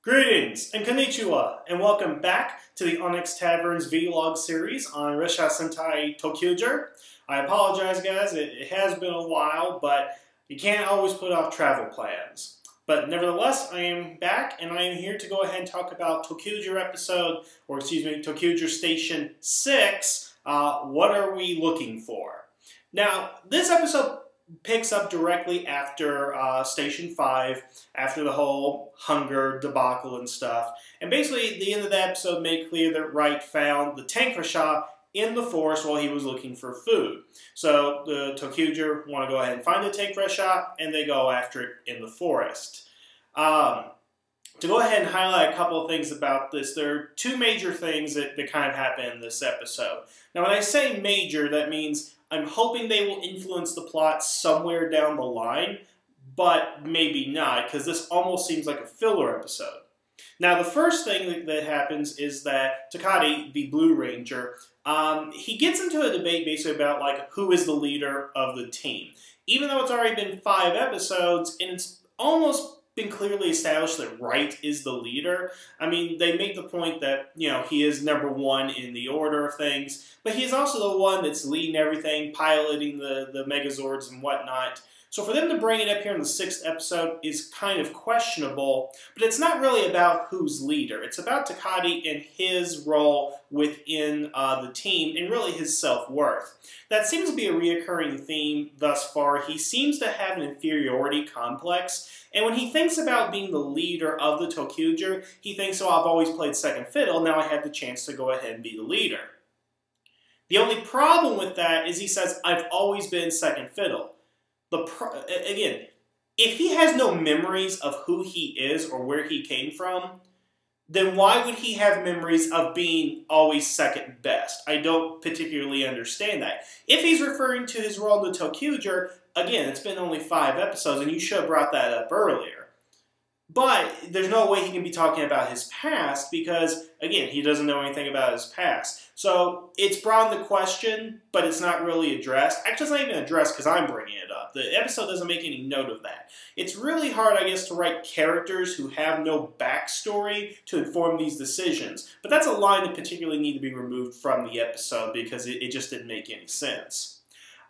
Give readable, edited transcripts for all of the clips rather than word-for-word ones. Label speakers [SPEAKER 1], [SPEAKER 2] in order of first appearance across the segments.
[SPEAKER 1] Greetings and konnichiwa, and welcome back to the Onyx Tavern's vlog series on Ressha Sentai ToQger. I apologize, guys, it has been a while, but you can't always put off travel plans. But nevertheless, I am back, and I am here to go ahead and talk about ToQger episode, or excuse me, ToQger Station 6, What Are We Looking For? Now, this episode picks up directly after Station 5, after the whole hunger debacle and stuff. And basically, the end of the episode made clear that Wright found the tank Ressha in the forest while he was looking for food. So the ToQger want to go ahead and find the tank Ressha, and they go after it in the forest. To go ahead and highlight a couple of things about this, there are two major things that kind of happen in this episode. Now, when I say major, that means I'm hoping they will influence the plot somewhere down the line, but maybe not, because this almost seems like a filler episode. Now, the first thing that happens is that Takati, the Blue Ranger, he gets into a debate basically about like who is the leader of the team. Even though it's already been 5 episodes, and it's almost been clearly established that Wright is the leader. I mean, they make the point that, you know, he is #1 in the order of things, but he's also the one that's leading everything, piloting the Megazords and whatnot. So for them to bring it up here in the 6th episode is kind of questionable, but it's not really about who's leader. It's about Takati and his role within the team and really his self-worth. That seems to be a reoccurring theme thus far. He seems to have an inferiority complex, and when he thinks about being the leader of the ToQger, he thinks, oh, I've always played second fiddle, now I have the chance to go ahead and be the leader. The only problem with that is he says, I've always been second fiddle. Again, if he has no memories of who he is or where he came from, then why would he have memories of being always second best? I don't particularly understand that. If he's referring to his role in the ToQger, again, it's been only 5 episodes, and you should have brought that up earlier. But there's no way he can be talking about his past because, again, he doesn't know anything about his past. So it's brought into question, but it's not really addressed. Actually, it's not even addressed because I'm bringing it up. The episode doesn't make any note of that. It's really hard, I guess, to write characters who have no backstory to inform these decisions. But that's a line that particularly needs to be removed from the episode because it just didn't make any sense.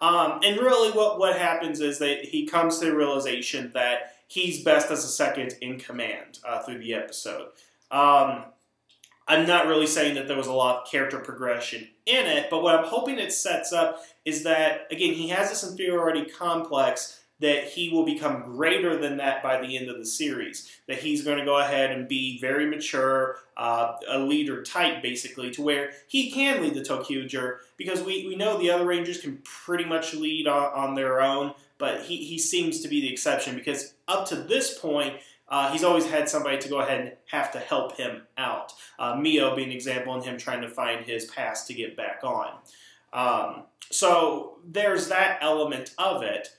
[SPEAKER 1] And really what happens is that he comes to the realization that he's best as a second in command through the episode. I'm not really saying that there was a lot of character progression in it, but what I'm hoping it sets up is that, again, he has this inferiority complex that he will become greater than that by the end of the series. That he's going to go ahead and be very mature, a leader type, basically, to where he can lead the ToQger, because we know the other Rangers can pretty much lead on their own, but he seems to be the exception, because up to this point, he's always had somebody to go ahead and have to help him out. Mio being an example, and him trying to find his past to get back on. So there's that element of it.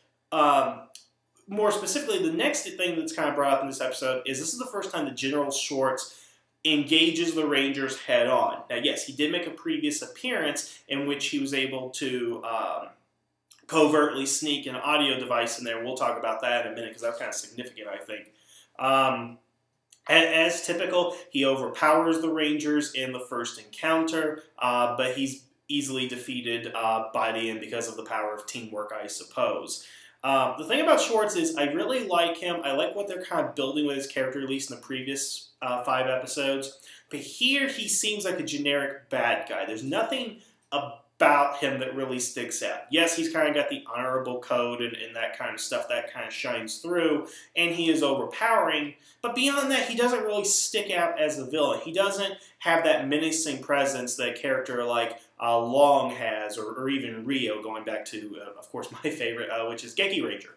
[SPEAKER 1] More specifically, the next thing that's kind of brought up in this episode is this is the first time that General Schwartz engages the Rangers head on. Now, yes, he did make a previous appearance in which he was able to covertly sneak an audio device in there. We'll talk about that in a minute because that's kind of significant, I think. As typical, he overpowers the Rangers in the first encounter, but he's easily defeated by the end because of the power of teamwork, I suppose. The thing about Schwartz is I really like him. I like what they're kind of building with his character, at least in the previous 5 episodes. But here he seems like a generic bad guy. There's nothing about him that really sticks out. Yes, he's kind of got the honorable code and that kind of stuff that kind of shines through, and he is overpowering. But beyond that, he doesn't really stick out as a villain. He doesn't have that menacing presence that a character like Long has, or even Rio, going back to, of course, my favorite, which is Geki Ranger.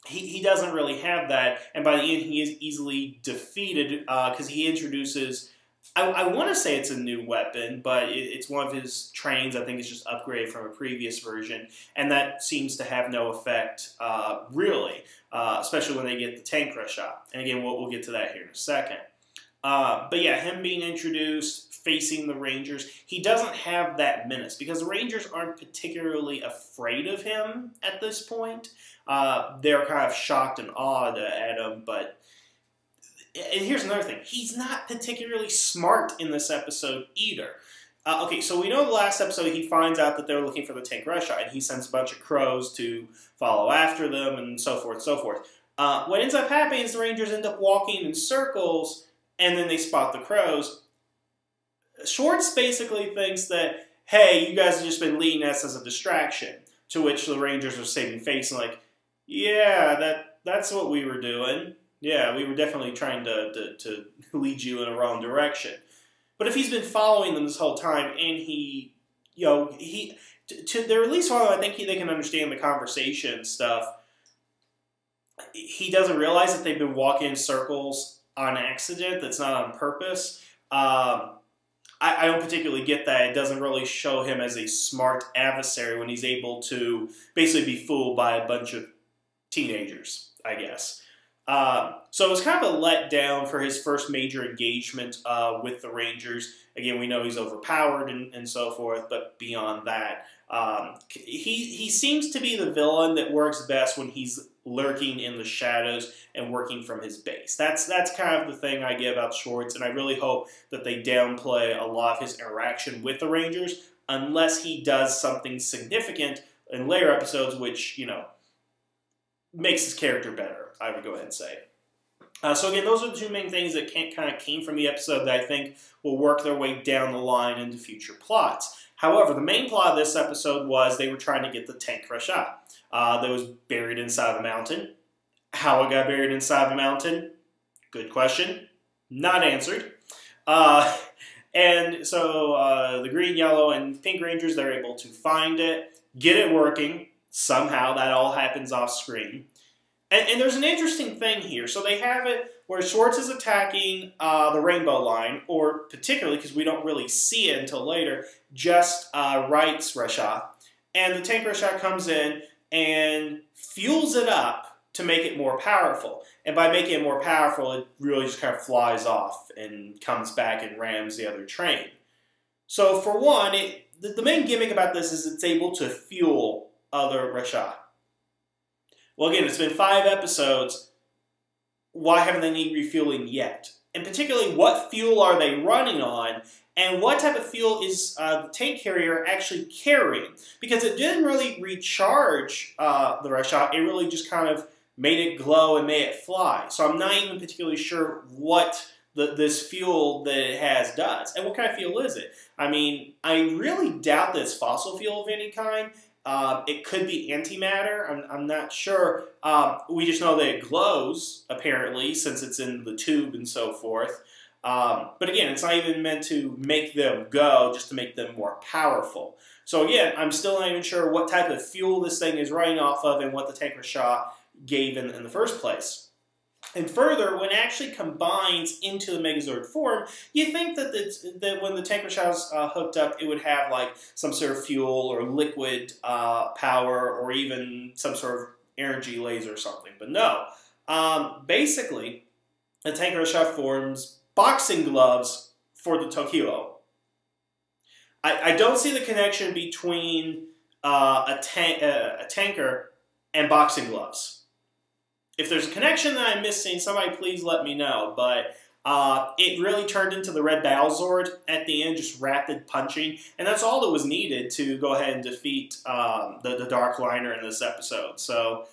[SPEAKER 1] he doesn't really have that, and by the end he is easily defeated because he introduces, I want to say it's a new weapon, but it's one of his trains. I think it's just upgraded from a previous version, and that seems to have no effect, really, especially when they get the tank Ressha. And again, we'll get to that here in a second. But yeah, him being introduced, facing the Rangers, he doesn't have that menace, because the Rangers aren't particularly afraid of him at this point. They're kind of shocked and awed at him, but... And here's another thing. He's not particularly smart in this episode either. Okay, so we know the last episode he finds out that they're looking for the tank Ressha, and he sends a bunch of crows to follow after them, and so forth, so forth. What ends up happening is the Rangers end up walking in circles, and then they spot the crows. Schwartz basically thinks that, hey, you guys have just been leading us as a distraction, to which the Rangers are saving face and like, yeah, that's what we were doing. Yeah, we were definitely trying to lead you in a wrong direction. But if he's been following them this whole time, and they're at least following, I think they can understand the conversation and stuff. He doesn't realize that they've been walking in circles on accident. That's not on purpose. I don't particularly get that. It doesn't really show him as a smart adversary when he's able to basically be fooled by a bunch of teenagers, I guess. So it was kind of a letdown for his first major engagement with the Rangers. Again, we know he's overpowered and so forth, but beyond that, he seems to be the villain that works best when he's lurking in the shadows and working from his base. That's kind of the thing I get about Schwartz, and I really hope that they downplay a lot of his interaction with the Rangers, unless he does something significant in later episodes, which, makes his character better, I would go ahead and say. So again, those are the two main things that kind of came from the episode that I think will work their way down the line into future plots. However, the main plot of this episode was they were trying to get the tank Ressha that was buried inside the mountain. How it got buried inside the mountain? Good question. Not answered. And so the green, yellow, and pink Rangers, they're able to find it, get it working. Somehow that all happens off screen. And there's an interesting thing here. So they have it where Schwartz is attacking the rainbow line, or particularly, because we don't really see it until later, just Wright's Ressha. And the tank Ressha comes in and fuels it up to make it more powerful. And by making it more powerful, it really just kind of flies off and comes back and rams the other train. So for one, the main gimmick about this is it's able to fuel other Ressha. Well, again, it's been 5 episodes. Why haven't they needed refueling yet? And particularly, what fuel are they running on? And what type of fuel is the tank carrier actually carrying? Because it didn't really recharge the Ressha. It really just kind of made it glow and made it fly. So I'm not even particularly sure what this fuel that it has does. And what kind of fuel is it? I mean, I really doubt that it's fossil fuel of any kind. It could be antimatter. I'm not sure. We just know that it glows, apparently, since it's in the tube and so forth. But again, it's not even meant to make them go, just to make them more powerful. So again, I'm still not even sure what type of fuel this thing is running off of and what the tank Ressha gave in the first place. And further, when it actually combines into the Megazord form, you think that when the tank Ressha is hooked up, it would have like some sort of fuel or liquid power or even some sort of energy laser or something. But no. Basically, the tank Ressha forms boxing gloves for the ToQger. I don't see the connection between a tanker and boxing gloves. If there's a connection that I'm missing, somebody please let me know. But it really turned into the Red Battlezord at the end, just rapid punching. And that's all that was needed to go ahead and defeat the Dark Liner in this episode. So,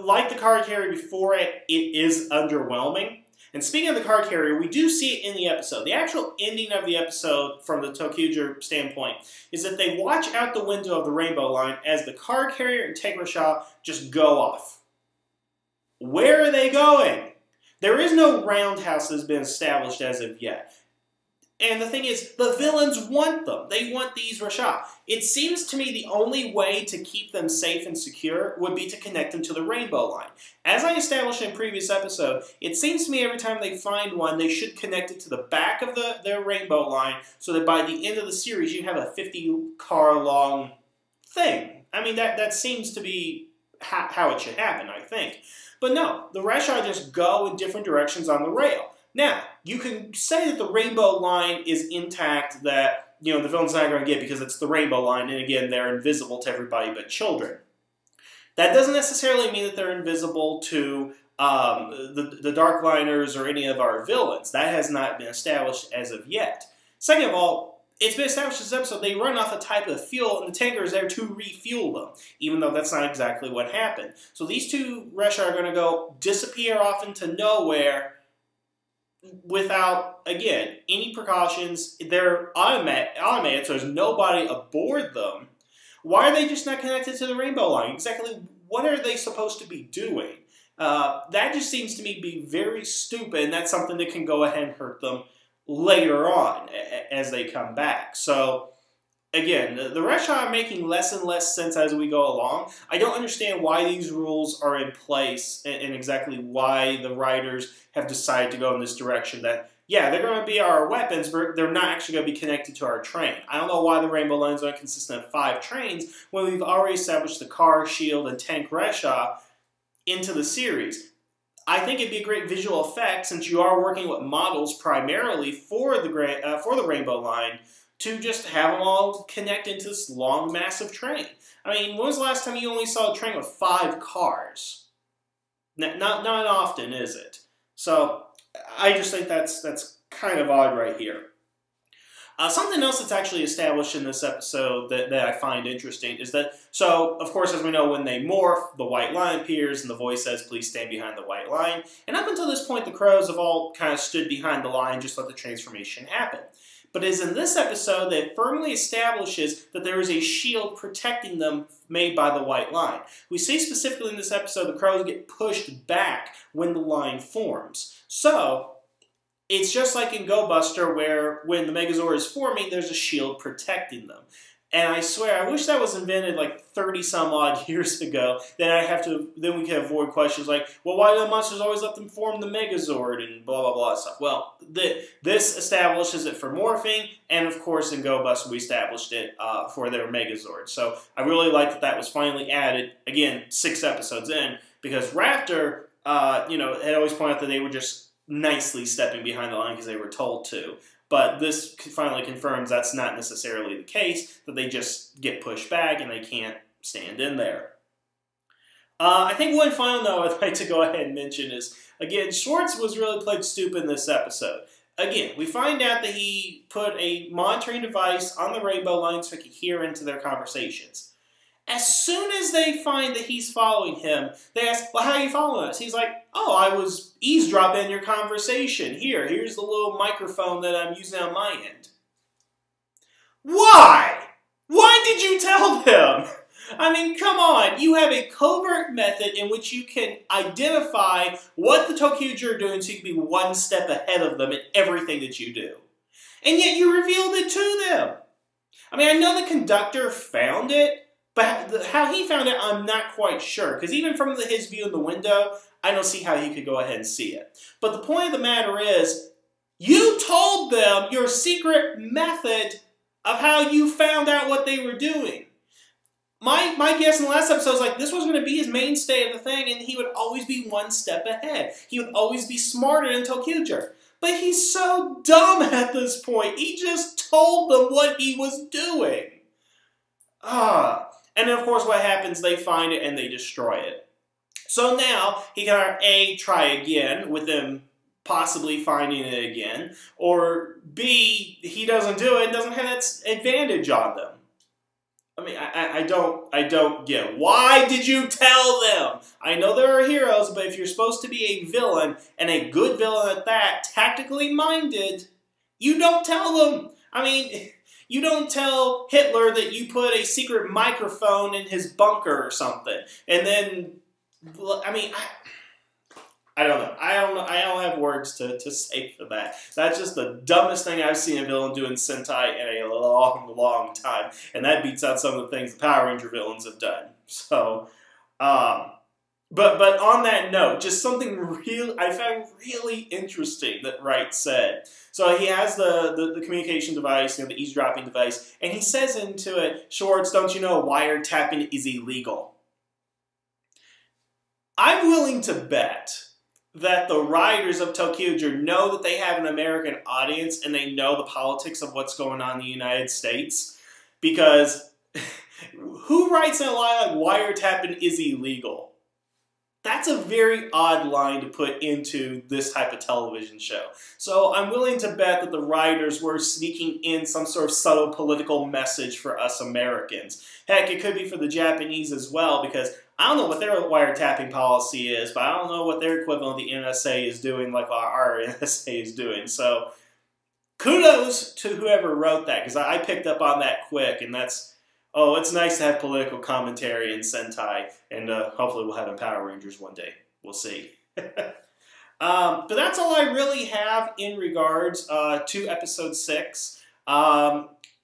[SPEAKER 1] like the card carrier before it, it is underwhelming. And speaking of the card carrier, we do see it in the episode. The actual ending of the episode, from the ToQger standpoint, is that they watch out the window of the Rainbow Line as the card carrier and tank Ressha just go off. Where are they going? There is no roundhouse that has been established as of yet. And the thing is, the villains want them. They want these Ressha. It seems to me the only way to keep them safe and secure would be to connect them to the rainbow line. As I established in a previous episode, it seems to me every time they find one, they should connect it to the back of their rainbow line so that by the end of the series, you have a 50-car long thing. I mean, that seems to be how it should happen, I think. But no, the Ressha just go in different directions on the rail. Now, you can say that the rainbow line is intact, that, you know, the villain's not going to get because it's the rainbow line, and again, they're invisible to everybody but children. That doesn't necessarily mean that they're invisible to the Darkliners or any of our villains. That has not been established as of yet. Second of all, it's been established in this episode they run off a type of fuel, and the tanker is there to refuel them, even though that's not exactly what happened. So these two Ressha are going to go disappear off into nowhere without, again, any precautions. They're automated, so there's nobody aboard them. Why are they just not connected to the rainbow line? Exactly what are they supposed to be doing? That just seems to me to be very stupid, and that's something that can go ahead and hurt them later on as they come back. So, again, the Ressha are making less and less sense as we go along. I don't understand why these rules are in place and exactly why the writers have decided to go in this direction. That, yeah, they're going to be our weapons, but they're not actually going to be connected to our train. I don't know why the Rainbow Line is only consistent of 5 trains when we've already established the car, shield, and tank Ressha into the series. I think it'd be a great visual effect, since you are working with models primarily for the Rainbow Line, to just have them all connect into this long, massive train. I mean, when was the last time you only saw a train with 5 cars? Not often, is it? So, I just think that's kind of odd right here. Something else that's actually established in this episode that I find interesting is that, so, of course, as we know, when they morph, the white line appears, and the voice says, please stand behind the white line. And up until this point, the crows have all kind of stood behind the line, just let the transformation happen. But as in this episode, that firmly establishes that there is a shield protecting them made by the white line. We see specifically in this episode the crows get pushed back when the line forms. So, it's just like in Go Buster, where when the Megazord is forming, there's a shield protecting them. And I swear, I wish that was invented like 30-some-odd years ago. Then we could avoid questions like, well, why do the monsters always let them form the Megazord and blah, blah, blah stuff. Well, this establishes it for morphing, and of course in Go Buster we established it for their Megazord. So I really like that that was finally added, again, 6 episodes in, because Raptor, had always pointed out that they were just nicely stepping behind the line because they were told to. But this finally confirms that's not necessarily the case, that they just get pushed back and they can't stand in there. I think one final note I'd like to go ahead and mention is, again, Schwartz was really played stupid in this episode. Again, we find out that he put a monitoring device on the rainbow line so he could hear into their conversations. As soon as they find that he's following him, they ask, well, how are you following us? He's like, oh, I was eavesdropping your conversation. Here's the little microphone that I'm using on my end. Why? Why did you tell them? I mean, come on. You have a covert method in which you can identify what the ToQger are doing so you can be one step ahead of them in everything that you do. And yet you revealed it to them. I mean, I know the conductor found it, but how he found it, I'm not quite sure. Because even from his view in the window, I don't see how he could go ahead and see it. But the point of the matter is, you told them your secret method of how you found out what they were doing. My guess in the last episode was like, this was going to be his mainstay of the thing, and he would always be one step ahead. He would always be smarter than ToQger. But he's so dumb at this point. He just told them what he was doing. And then, of course, what happens, they find it and they destroy it. So now, he can A, try again with them possibly finding it again, or B, he doesn't do it and doesn't have that advantage on them. I mean, I don't get it. Why did you tell them? I know there are heroes, but if you're supposed to be a villain, and a good villain at that, tactically minded, you don't tell them. I mean, you don't tell Hitler that you put a secret microphone in his bunker or something. And then, I mean, I don't know. I don't have words to say for that. That's just the dumbest thing I've seen a villain do in Sentai in a long, long time. And that beats out some of the things the Power Ranger villains have done. So, but on that note, just something I found really interesting that Wright said. So he has the communication device, the eavesdropping device, and he says into it, Schwartz, don't you know wiretapping is illegal? I'm willing to bet that the writers of ToQger know that they have an American audience and they know the politics of what's going on in the United States. Because who writes in a line like wiretapping is illegal? That's a very odd line to put into this type of television show. So I'm willing to bet that the writers were sneaking in some sort of subtle political message for us Americans. Heck, it could be for the Japanese as well, because I don't know what their wiretapping policy is, but I don't know what their equivalent of the NSA is doing like our NSA is doing. So kudos to whoever wrote that, because I picked up on that quick, and that's, oh, it's nice to have political commentary in Sentai, and hopefully we'll have in Power Rangers one day. We'll see. But that's all I really have in regards to Episode 6.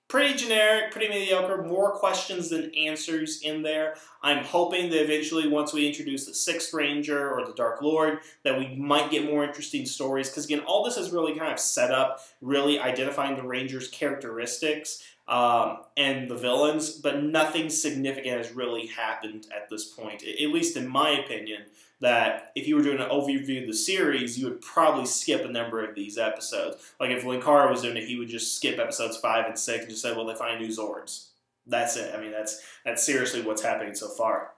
[SPEAKER 1] Pretty generic, pretty mediocre, more questions than answers in there. I'm hoping that eventually, once we introduce the 6th Ranger or the Dark Lord, that we might get more interesting stories. Because again, all this is really kind of set up, really identifying the Ranger's characteristics and the villains, but nothing significant has really happened at this point, at least in my opinion, that if you were doing an overview of the series, you would probably skip a number of these episodes. Like if Linkara was doing it, he would just skip episodes 5 and 6 and just say, well, they find new Zords. That's it. I mean, that's seriously what's happening so far.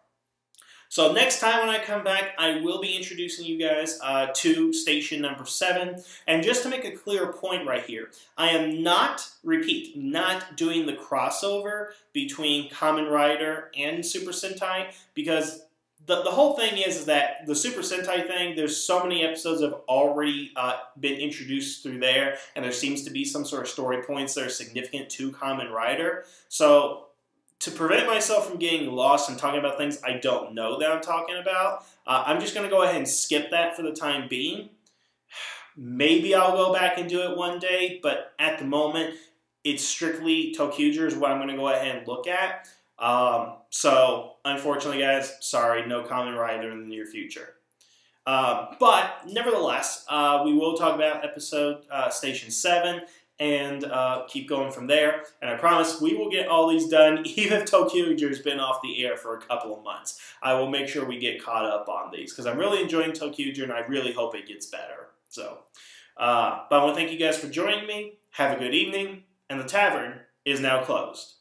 [SPEAKER 1] So next time when I come back, I will be introducing you guys to Station number 7. And just to make a clear point right here, I am not, repeat, not doing the crossover between Kamen Rider and Super Sentai, because the whole thing is that the Super Sentai thing, there's so many episodes that have already been introduced through there, and there seems to be some sort of story points that are significant to Kamen Rider. So to prevent myself from getting lost and talking about things I don't know that I'm talking about, I'm just going to go ahead and skip that for the time being. Maybe I'll go back and do it one day, but at the moment, it's strictly ToQger is what I'm going to go ahead and look at. So, unfortunately, guys, sorry, no Kamen Rider in the near future. But, nevertheless, we will talk about episode Station 7 and keep going from there. And I promise we will get all these done, even if ToQger's been off the air for a couple of months. I will make sure we get caught up on these, because I'm really enjoying ToQger, and I really hope it gets better. So, but I want to thank you guys for joining me. Have a good evening, and the tavern is now closed.